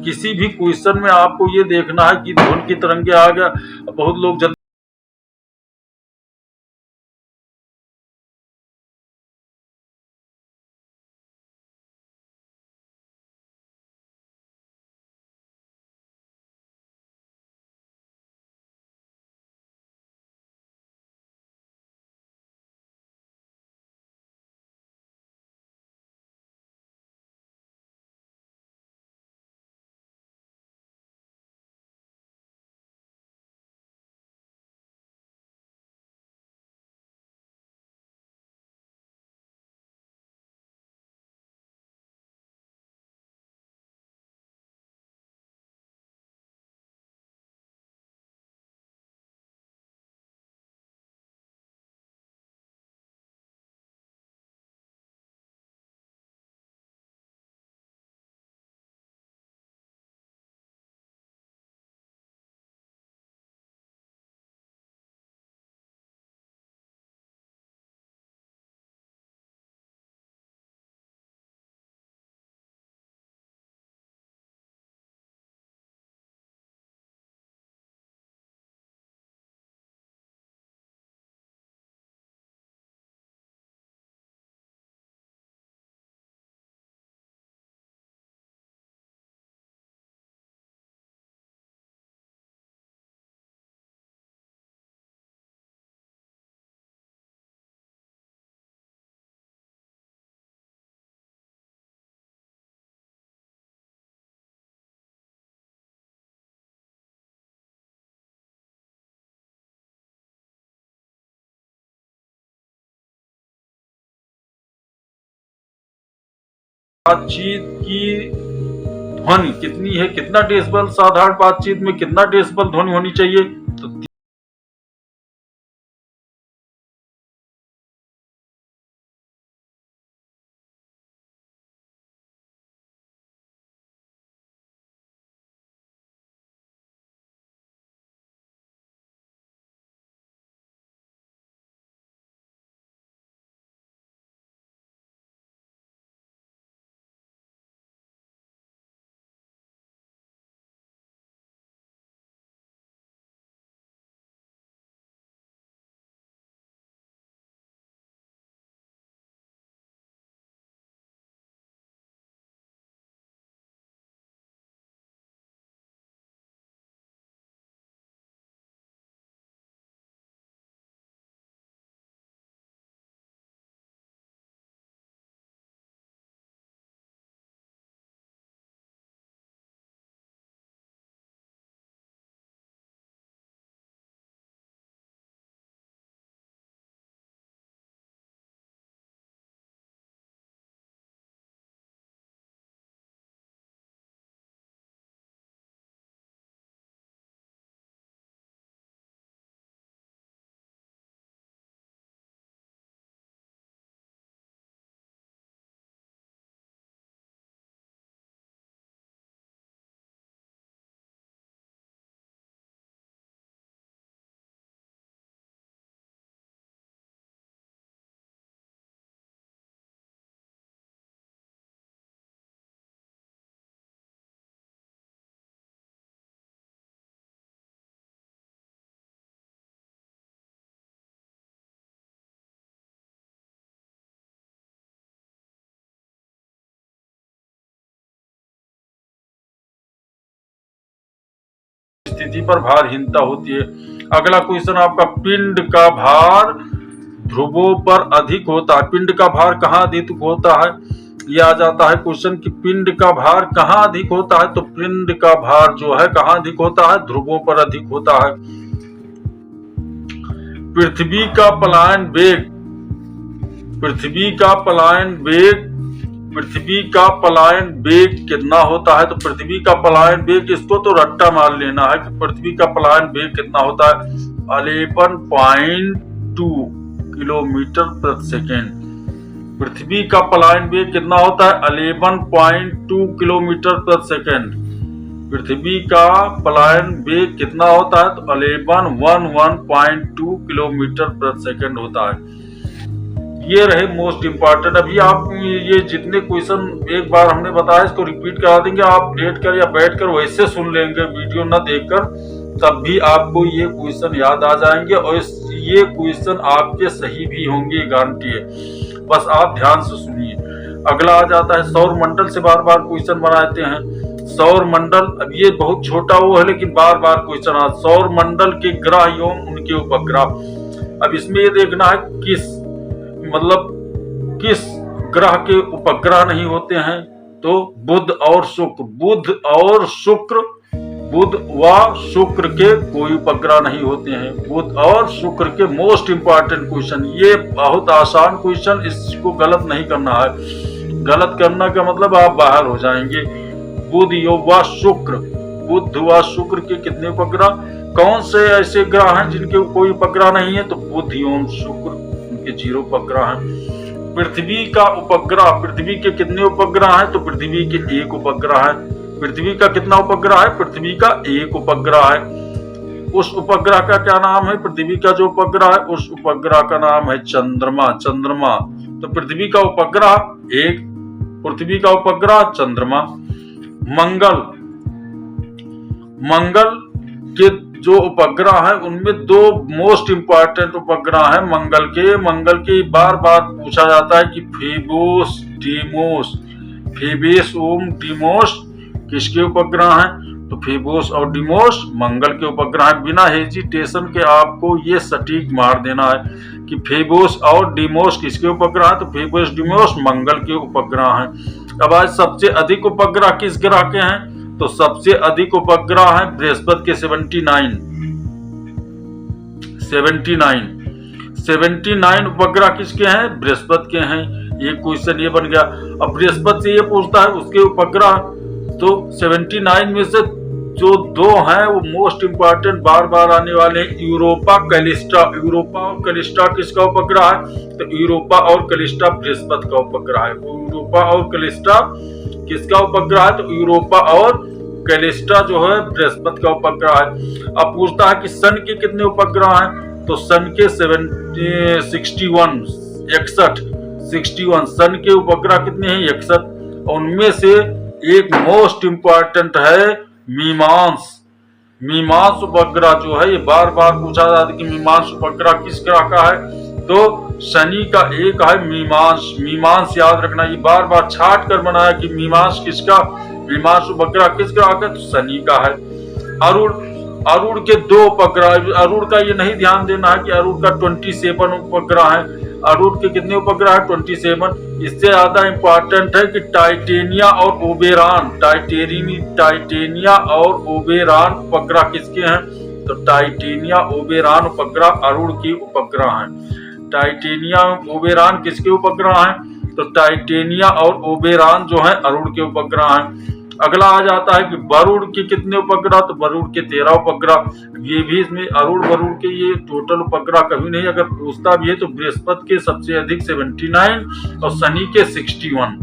किसी भी क्वेश्चन में आपको ये देखना है कि ध्वनि की तरंगे आ गया। बहुत लोग जल्दी बातचीत की ध्वनि कितनी है, कितना डेसिबल, साधारण बातचीत में कितना डेसिबल ध्वनि होनी चाहिए। तो स्थिति पर भारहीनता होती है। अगला क्वेश्चन आपका, पिंड का भार ध्रुवों पर अधिक होता है। पिंड का भार कहाँ अधिक होता है, ये आ जाता है क्वेश्चन कि पिंड का भार कहाँ अधिक होता है। तो पिंड का भार जो है कहाँ अधिक होता है, ध्रुवों पर अधिक होता है। पृथ्वी का पलायन वेग, पृथ्वी का पलायन वेग, पृथ्वी का पलायन वेग कितना होता है। तो पृथ्वी का पलायन वेग, इसको तो रट्टा मार लेना है कि पृथ्वी का पलायन वेग कितना होता है, 11.2 किलोमीटर प्रति सेकेंड। पृथ्वी का पलायन वेग कितना होता है, 11.2 किलोमीटर प्रति सेकेंड। पृथ्वी का पलायन वेग कितना होता है, तो 11.2 किलोमीटर प्रति सेकेंड होता है। ये रहे मोस्ट इम्पॉर्टेंट। अभी आप ये जितने क्वेश्चन एक बार हमने बताया इसको रिपीट करा देंगे, आप लेट कर या बैठ कर वैसे सुन लेंगे वीडियो ना देखकर, तब भी आपको ये क्वेश्चन याद आ जाएंगे और ये क्वेश्चन आपके सही भी होंगे, गारंटी है। बस आप ध्यान से सुनिए। अगला आ जाता है सौर मंडल से बार बार क्वेश्चन बनाते हैं। सौर मंडल, अब ये बहुत छोटा वो है लेकिन बार बार क्वेश्चन आता है। सौर मंडल के ग्रह एवं उनके उपग्रह। अब इसमें ये देखना है किस ग्रह के उपग्रह नहीं होते हैं, तो बुध और शुक्र। बुध व शुक्र के कोई उपग्रह नहीं होते हैं। बुध और शुक्र के मोस्ट इंपॉर्टेंट क्वेश्चन, ये बहुत आसान क्वेश्चन, इसको गलत नहीं करना है। गलत करना का मतलब आप बाहर हो जाएंगे। बुध व शुक्र, बुध व शुक्र के कितने उपग्रह, कौन से ऐसे ग्रह हैं जिनके कोई उपग्रह नहीं है, तो बुध एवं शुक्र उनके 0 उपग्रह हैं। पृथ्वी का उपग्रह, पृथ्वी के कितने उपग्रह हैं, तो पृथ्वी के 1 उपग्रह है। पृथ्वी का कितना उपग्रह है, पृथ्वी का 1 उपग्रह है। उस उपग्रह का क्या नाम है, पृथ्वी का जो उपग्रह है उस उपग्रह का नाम है चंद्रमा। चंद्रमा, तो पृथ्वी का उपग्रह 1, पृथ्वी का उपग्रह चंद्रमा। मंगल, मंगल के जो उपग्रह है उनमें 2 मोस्ट इंपॉर्टेंट उपग्रह है मंगल के बार बार पूछा जाता है कि फेबोस डीमोस, फेबेस ओम डीमोस किसके उपग्रह हैं, तो फेबोस और डीमोस मंगल के उपग्रह हैं। बिना हेजिटेशन के आपको ये सटीक मार देना है कि फेबोस और डीमोस किसके उपग्रह हैं, तो फेबोस डीमोस मंगल के उपग्रह हैं। अब आज सबसे अधिक उपग्रह किस ग्रह के हैं, तो सबसे अधिक उपग्रह है बृहस्पति के 79 उपग्रह किसके हैं, बृहस्पति के हैं। ये क्वेश्चन ये बन गया। अब बृहस्पति से ये पूछता है उसके उपग्रह, तो 79 में से जो 2 हैं वो मोस्ट इंपॉर्टेंट बार बार आने वाले हैं। यूरोपा कैलिस्टा, यूरोपा और कैलिस्टा किसका उपग्रह है, तो यूरोपा और कैलिस्टा बृहस्पति का उपग्रह है। यूरोपा और कैलिस्टा किसका उपग्रह है, तो यूरोपा और कैलिस्टा जो है बृहस्पति का उपग्रह है। अब पूछता है कि सन के कितने उपग्रह हैं, तो सन के 61 सन के उपग्रह कितने हैं, 61। उनमें से एक मोस्ट इंपॉर्टेंट है मीमांस उपग्रह जो है, ये बार बार पूछा जाता है कि मीमांस उपग्रह किस ग्रह का है, तो शनि का एक है मीमांस याद रखना। ये बार बार छाट कर बनाया कि मीमांस उपग्रह किस ग्रह का, तो शनि का है। अरुण के 2 उपग्रह, अरुण का ये नहीं ध्यान देना है कि अरुण का 27 उपग्रह है। अरुण के कितने उपग्रह है, 27। इससे ज्यादा इंपॉर्टेंट है कि टाइटेनिया और ओबेरॉन उपग्रह किसके हैं, तो टाइटेनिया ओबेरॉन उपग्रह अरुण के उपग्रह हैं। टाइटेनिया ओबेरॉन किसके उपग्रह हैं, तो टाइटेनिया और ओबेरॉन जो है अरुण के उपग्रह हैं। अगला आ जाता है कि वरुण के कितने उपग्रह, तो वरुण के 13 उपग्रह। ये भी इसमें वरुण के ये टोटल उपग्रह कभी नहीं, अगर पूछता भी है तो बृहस्पति के सबसे अधिक 79 और शनि के 61।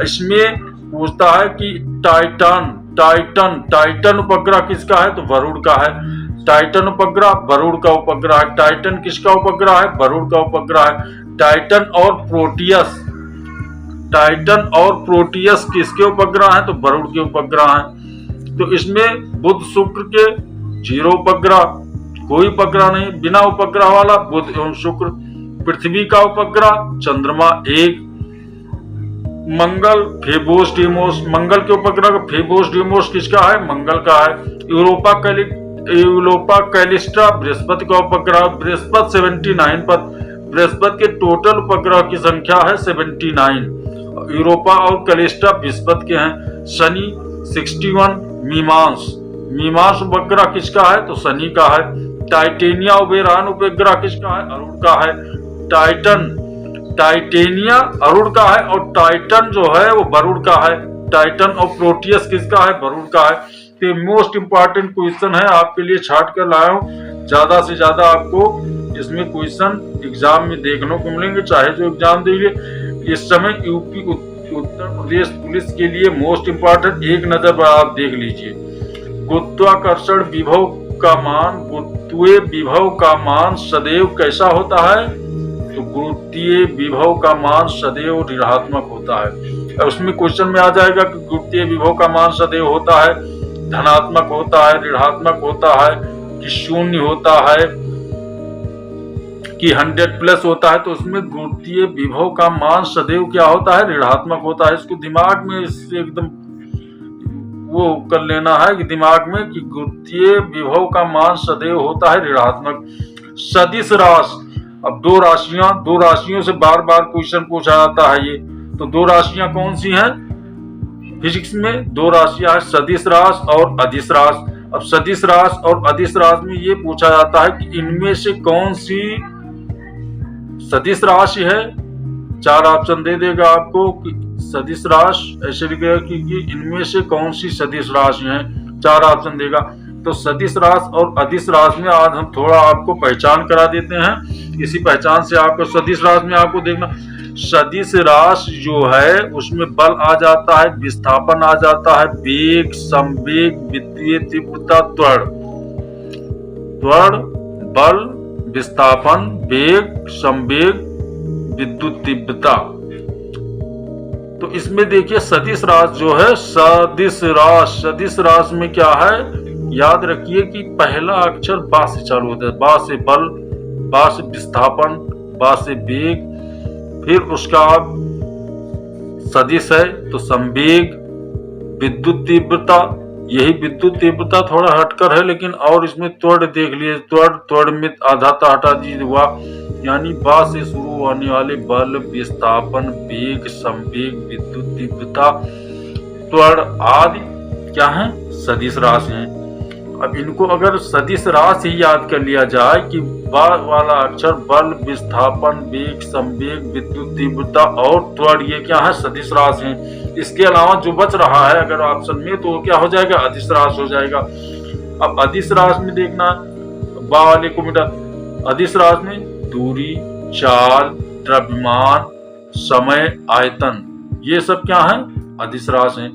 इसमें पूछता है कि टाइटन उपग्रह किसका है, तो वरुण का है। टाइटन उपग्रह वरुण का उपग्रह है। टाइटन किसका उपग्रह है, वरुण का उपग्रह है। टाइटन और प्रोटियस किसके उपग्रह हैं, तो वरुण के उपग्रह हैं। तो इसमें बुध शुक्र के 0 उपग्रह, कोई उपग्रह नहीं, बिना उपग्रह वाला बुध एवं शुक्र। पृथ्वी का उपग्रह चंद्रमा 1। मंगल फेबोस डीमोस, मंगल के उपग्रह फेबोस डीमोस किसका है, मंगल का है। यूरोपा कैलिस्टा बृहस्पति का उपग्रह, बृहस्पति 79 पर। बृहस्पति के टोटल उपग्रह की संख्या है 79। यूरोपा और कैलिस्टा बृहस्पति के हैं। शनि 61। मीमांस उपग्रह किसका है, तो शनि का है। टाइटेनिया ओबेरॉन उपग्रह किसका है, अरुण का है। टाइटेनिया अरुण का है और टाइटन जो है वो वरुण का है। टाइटन और प्रोटियस किसका है, वरुण का है। तो मोस्ट इंपॉर्टेंट क्वेश्चन है, आपके लिए छाट कर लाया हूँ। ज्यादा से ज्यादा आपको इसमें क्वेश्चन एग्जाम में देखने को मिलेंगे, चाहे जो एग्जाम दीजिए। इस समय यूपी उत्तर प्रदेश पुलिस के लिए मोस्ट इंपॉर्टेंट एक नजर पर आप देख लीजिए। गुरुत्वाकर्षण विभव का मान सदैव कैसा होता है, तो गुरुत्वीय विभव का मान सदैव ऋणात्मक होता है। उसमें क्वेश्चन में आ जाएगा कि गुरुत्वीय विभव का मान सदैव होता है, धनात्मक होता है, ऋणात्मक होता है, कि शून्य होता है, कि 100 प्लस होता है। तो उसमें गुरुत्वीय विभव का मान सदैव क्या होता है, ऋणात्मक होता है। इसको दिमाग में इससे एकदम वो कर लेना है कि दिमाग में कि गुरुत्वीय विभव का मान सदैव होता है ऋणात्मक। सदिश राशि, अब दो राशियों से बार बार क्वेश्चन पूछा जाता है। ये तो दो राशियां कौन सी हैं फिजिक्स में? दो राशियां हैं, सदिश राशि और अदिश राशि। अब सदिश राशि और अदिश राशि में ये पूछा जाता है कि इनमें से कौन सी सदिश राशि है। 4 ऑप्शन दे देगा आपको कि सदिश राशि, ऐसे लिखेगा कि इनमें से कौन सी सदिश राशि है, 4 ऑप्शन देगा। तो सदिश राशि और अदिश राशि में आज हम थोड़ा आपको पहचान करा देते हैं। इसी पहचान से आपको सदिश राशि में आपको देखना, सदिश राशि जो है उसमें बल आ जाता है, विस्थापन आ जाता है, वेग, संवेग, विद्युतीय तीव्रता, त्वरण, बल, विस्थापन, वेग, संवेग, विद्युत तीव्रता। तो इसमें देखिए सदिश राशि जो है, सदिश राशि में क्या है, याद रखिए कि पहला अक्षर बा से चालू होता है। बा से बल, बा से विस्थापन, बा से वेग, फिर उसका सदिश है तो संवेग, विद्युत तीव्रता। यही विद्युत तीव्रता थोड़ा हटकर है, लेकिन और इसमें त्वरण देख लिए, त्वरण में आधा हटा दीजिए हुआ, यानी बा से शुरू होने वाले बल, विस्थापन, वेग, संवेग, विद्युत तीव्रता, त्वरण आदि क्या है, सदिश राशि है। अब इनको अगर सदिश राशि ही याद कर लिया जाए कि बा वाला अक्षर बल, विस्थापन, वेग, संवेग, विद्युत तीव्रता और त्वरण, ये क्या है, सदिश राशि है। इसके अलावा जो बच रहा है अगर ऑप्शन में, तो क्या हो जाएगा, अदिश राशि हो जाएगा। अब अदिश राशि में देखना, बा वाले को मिटा, अदिश राशि में दूरी, चाल, द्रव्यमान, समय, आयतन, ये सब क्या है, अदिश राशि है।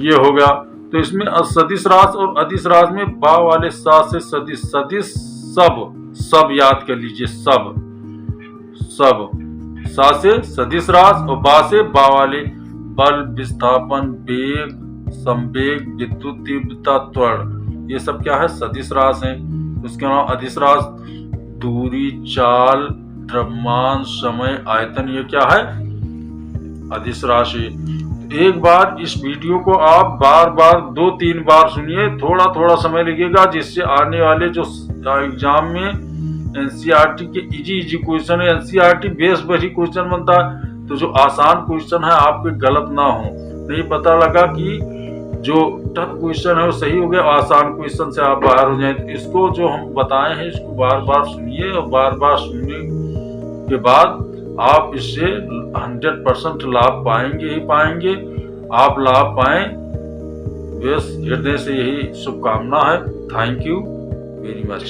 ये हो गया। तो इसमें सदिश राशि और अदिश राशि में बा वाले सा से सदिश सब याद कर लीजिए, सब सा से सदिश राशि और बा से बा वाले बल, विस्थापन, वेग, संवेग, विद्युत तीव्रता, त्वरण, ये सब क्या है, सदिश राशि है। उसके अलावा अदिश राशि दूरी, चाल, द्रव्यमान, समय, आयतन, ये क्या है, अदिश राशि। एक बार इस वीडियो को आप बार 2-3 बार सुनिए, थोड़ा समय लगेगा, जिससे आने वाले जो एग्जाम में एनसीईआरटी के इजी क्वेश्चन है, एनसीईआरटी बेस पर ही क्वेश्चन बनता है, तो जो आसान क्वेश्चन है आपके गलत ना हो। नहीं पता लगा कि जो टफ क्वेश्चन है वो सही हो गया, आसान क्वेश्चन से आप बाहर हो जाए। तो इसको जो हम बताए हैं इसको बार सुनिए, और बार सुनने के बाद आप इससे 100% लाभ पाएंगे ही पाएंगे। आप लाभ पाएं, बस हृदय से यही शुभकामना है। Thank you very much.